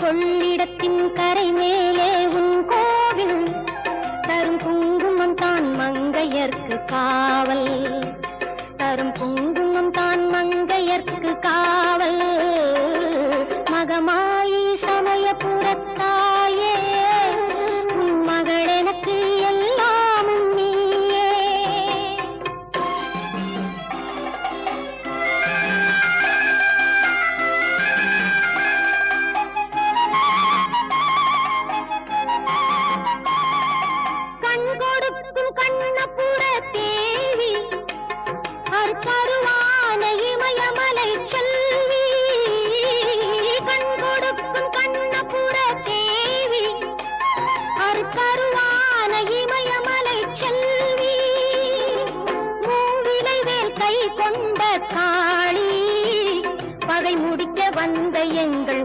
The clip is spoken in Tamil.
கொள்ளிடத்தின் கரை மேலே உன் கோவில் தரும் குங்குமம் தான் மங்கையர்க்கு காவல் தரும் குங்குமம் தான் மங்கையர்க்கு காவல் மகமாயி சமயபுரத்தாயே உன் மகள் எனக்கு எல்லாமும் நீயே கண் கொடுக்கும் கண்ணபுர தேவி அற்பருவான இமயமலை செல்வி கண் கொடுக்கும் கண்ணபுர தேவி அற்பருவான இமயமலை செல்வி மூவிலை வேல் கை கொண்ட காளி பகை முடிக்க வந்த எங்கள்